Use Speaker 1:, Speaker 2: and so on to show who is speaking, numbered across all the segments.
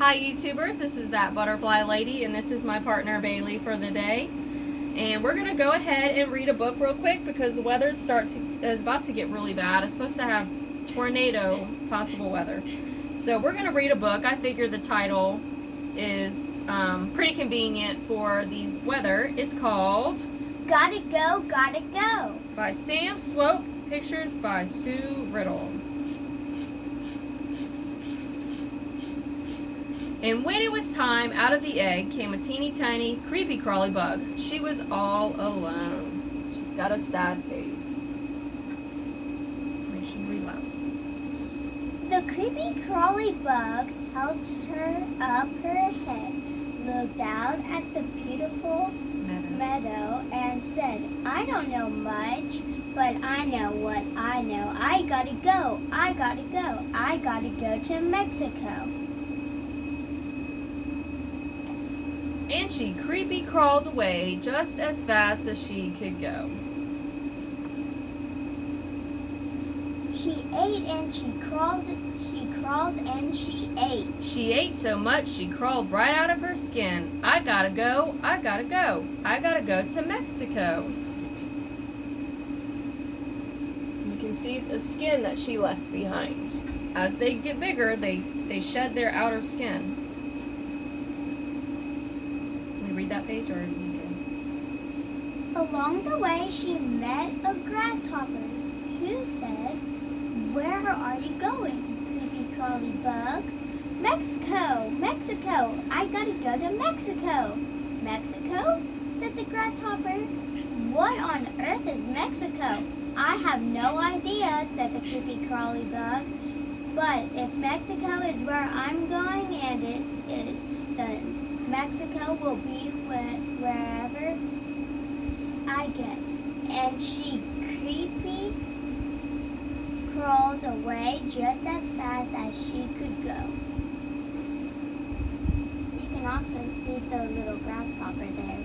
Speaker 1: Hi YouTubers, this is That Butterfly Lady and this is my partner Bailey for the day. And we're going to go ahead and read a book real quick because the weather is about to get really bad. It's supposed to have tornado possible weather. So we're going to read a book. I figure the title is pretty convenient for the weather. It's called
Speaker 2: Gotta Go, Gotta Go
Speaker 1: by Sam Swope, pictures by Sue Riddle. And when it was time, out of the egg came a teeny tiny, creepy crawly bug. She was all alone. She's got a sad face. She read loud.
Speaker 2: The creepy crawly bug held her up her head, looked out at the beautiful meadow and said, I don't know much, but I know what I know. I gotta go, I gotta go, I gotta go to Mexico.
Speaker 1: And she creepy crawled away just as fast as she could go.
Speaker 2: She ate and she crawled and she ate.
Speaker 1: She ate so much she crawled right out of her skin. I gotta go, I gotta go, I gotta go to Mexico. You can see the skin that she left behind. As they get bigger, they shed their outer skin. Read that page or you can.
Speaker 2: Along the way she met a grasshopper who said, Where are you going, creepy crawly bug? Mexico, Mexico, I gotta go to Mexico. Mexico? Said the grasshopper. What on earth is Mexico? I have no idea, said the creepy crawly bug. But if Mexico is where I'm going and it is, then Mexico will be wherever I get. And she creepy crawled away just as fast as she could go. You can also see the little grasshopper there.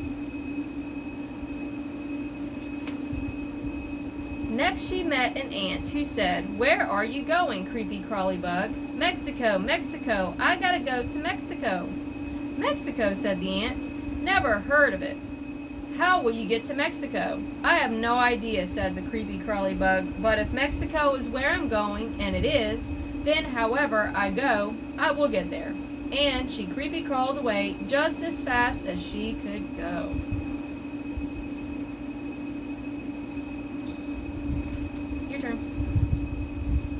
Speaker 1: Next she met an ant who said, Where are you going, creepy crawly bug? Mexico, Mexico, I gotta go to Mexico. Mexico, said the ant. Never heard of it. How will you get to Mexico? I have no idea, said the creepy crawly bug, but if Mexico is where I'm going, and it is, then however I go, I will get there. And she creepy crawled away just as fast as she could go. Your turn.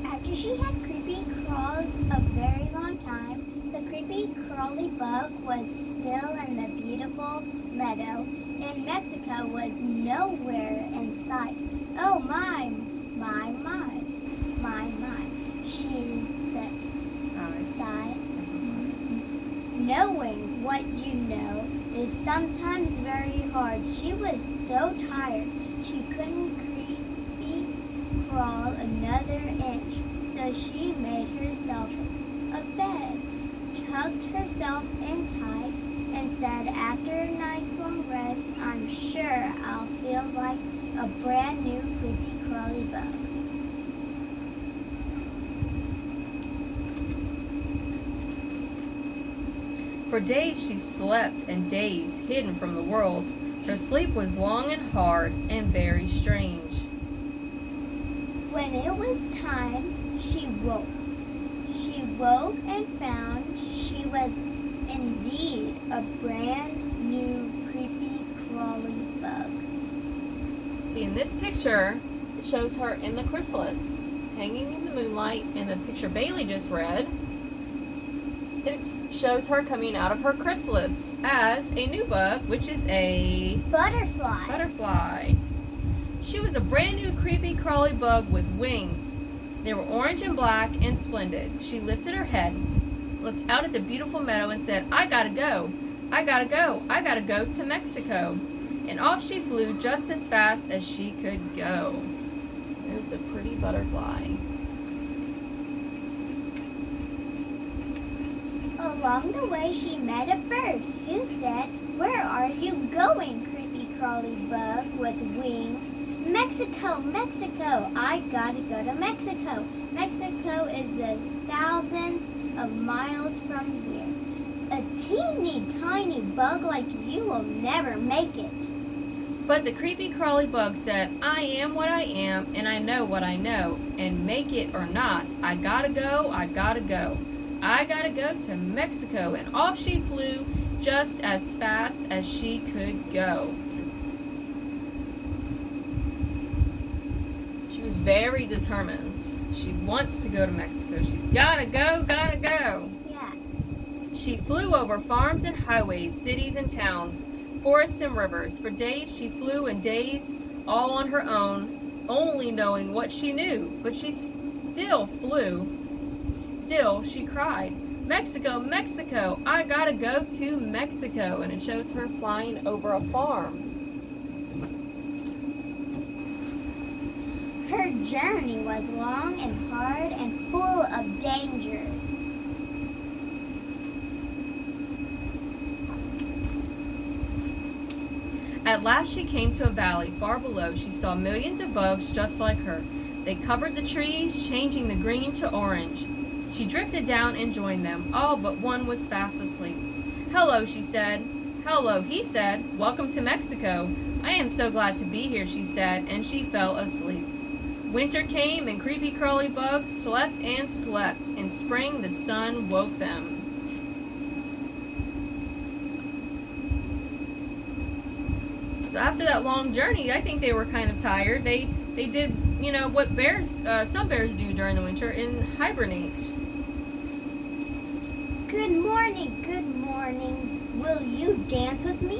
Speaker 2: After she had creepy crawled a very long time, the creepy crawly bug was still in the beautiful meadow, and Mexico was nowhere in sight. Oh my, she sighed. Knowing what you know is sometimes very hard. She was so tired she couldn't creepy crawl another inch, so she made herself a bed, tucked herself in tight, and said, after a nice long rest, I'm sure I'll feel like a brand new creepy crawly bug.
Speaker 1: For days she slept, and days hidden from the world. Her sleep was long and hard and very strange.
Speaker 2: When it was time, she woke. She woke and found she was indeed a brand new creepy crawly bug.
Speaker 1: See, in this picture, it shows her in the chrysalis, hanging in the moonlight. In the picture Bailey just read, it shows her coming out of her chrysalis as a new bug, which is a butterfly. She was a brand new creepy crawly bug with wings. They were orange and black and splendid. She lifted her head, looked out at the beautiful meadow and said, I gotta go, I gotta go, I gotta go to Mexico. And off she flew just as fast as she could go. There's the pretty butterfly.
Speaker 2: Along the way she met a bird who said, Where are you going, creepy crawly bug with wings? Mexico, Mexico, I gotta go to Mexico. Mexico is the thousands of miles from here. teeny tiny bug like you will never make it.
Speaker 1: But the creepy crawly bug said, I am what I am, and I know what I know, and make it or not, I gotta go, I gotta go. I gotta go to Mexico, and off she flew just as fast as she could go. She was very determined. She wants to go to Mexico. She's gotta go, gotta go.
Speaker 2: Yeah.
Speaker 1: She flew over farms and highways, cities and towns, forests and rivers. For days she flew and days all on her own, only knowing what she knew. But she still flew. Still she cried, Mexico, Mexico, I gotta go to Mexico. And it shows her flying over a farm.
Speaker 2: Her journey was long and hard and full of danger.
Speaker 1: At last she came to a valley. Far below she saw millions of bugs just like her. They covered the trees, changing the green to orange. She drifted down and joined them. All but one was fast asleep. Hello, she said. Hello, he said. Welcome to Mexico. I am so glad to be here, she said, and she fell asleep. Winter came and creepy crawly bugs slept and slept. In spring the sun woke them. So after that long journey, I think they were kind of tired. They did, what some bears do during the winter, and hibernate.
Speaker 2: Good morning, good morning. Will you dance with me?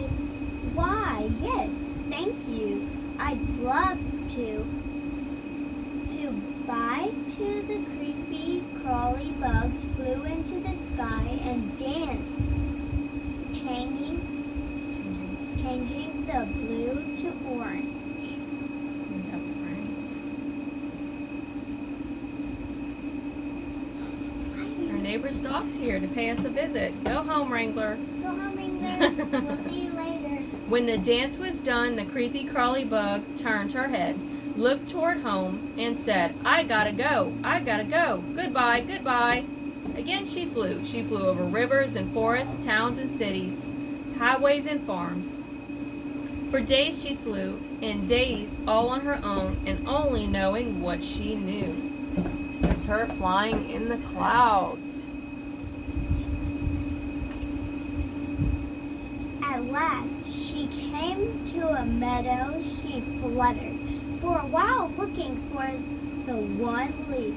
Speaker 2: Why, yes, thank you. I'd love to. By to the creepy crawly bugs flew into the sky and danced, changing the blue to orange.
Speaker 1: Our neighbor's dog's here to pay us a visit. Go home, Wrangler.
Speaker 2: Go home, Wrangler. We'll see you later.
Speaker 1: When the dance was done, the creepy crawly bug turned her head, looked toward home, and said, I gotta go, I gotta go. Goodbye, goodbye. Again she flew. She flew over rivers and forests, towns and cities, highways and farms. For days she flew, and days all on her own, and only knowing what she knew. It was her flying in the clouds.
Speaker 2: At last she came to a meadow. She fluttered for a while, looking for the one leaf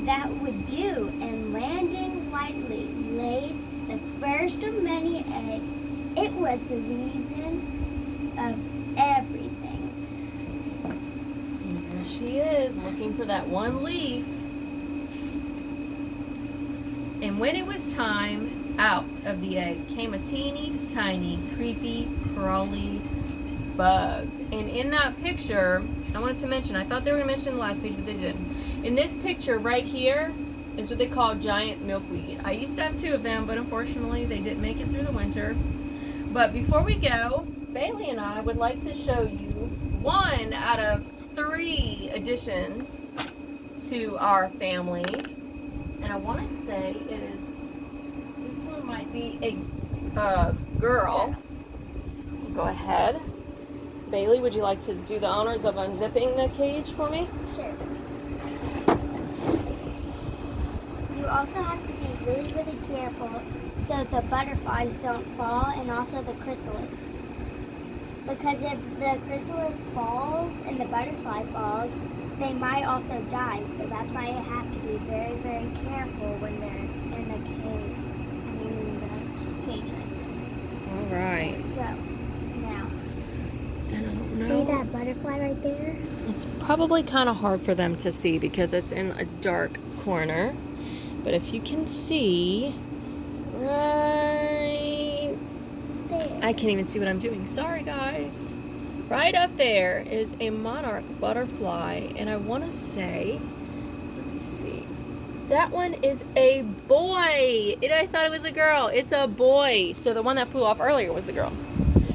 Speaker 2: that would do, and landing lightly laid the first of many eggs. It was the reason of everything.
Speaker 1: And there she is, looking for that one leaf. And when it was time, out of the egg came a teeny tiny, creepy, crawly bug. And in that picture, I wanted to mention, I thought they were going to mention in the last page, but they didn't. In this picture right here is what they call giant milkweed. I used to have 2 of them, but unfortunately they didn't make it through the winter. But before we go, Bailey and I would like to show you 1 out of 3 additions to our family. And I want to say this one might be a girl. Go ahead. Bailey, would you like to do the honors of unzipping the cage for me?
Speaker 2: Sure. You also have to be really, really careful so the butterflies don't fall, and also the chrysalis. Because if the chrysalis falls and the butterfly falls, they might also die. So that's why you have to be very, very careful when they're in the cage. Like this.
Speaker 1: All right.
Speaker 2: So, now.
Speaker 1: And I don't know.
Speaker 2: See that butterfly right there?
Speaker 1: It's probably kind of hard for them to see because it's in a dark corner. But if you can see, right
Speaker 2: There.
Speaker 1: I can't even see what I'm doing. Sorry, guys. Right up there is a monarch butterfly. And I want to say, let me see. That one is a boy. I thought it was a girl. It's a boy. So the one that flew off earlier was the girl.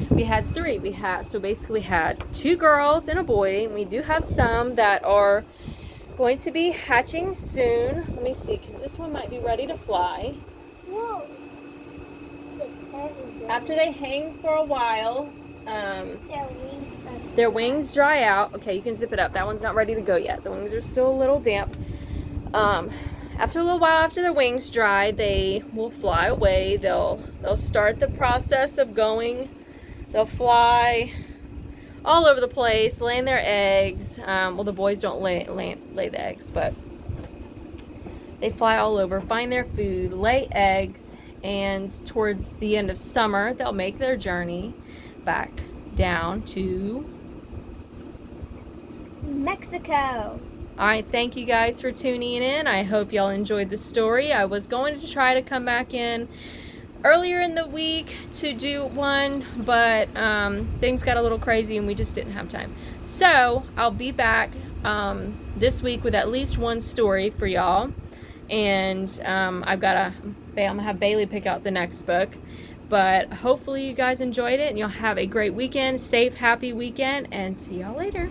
Speaker 1: We had 3. We had 2 girls and a boy. And we do have some that are going to be hatching soon. Let me see, because this one might be ready to fly.
Speaker 2: Whoa. It's
Speaker 1: After they hang for a while,
Speaker 2: Their
Speaker 1: their wings dry out. Okay, you can zip it up. That one's not ready to go yet. The wings are still a little damp. After a little while, after their wings dry, they will fly away. They'll start the process of going. They'll fly all over the place, laying their eggs. Well, the boys don't lay the eggs, but they fly all over, find their food, lay eggs, and towards the end of summer, they'll make their journey back down to
Speaker 2: Mexico.
Speaker 1: Alright, thank you guys for tuning in. I hope y'all enjoyed the story. I was going to try to come back in earlier in the week to do one, but things got a little crazy and we just didn't have time. So, I'll be back this week with at least one story for y'all. And I'm gonna have Bailey pick out the next book. But hopefully you guys enjoyed it and you'll have a great weekend, safe, happy weekend, and see y'all later.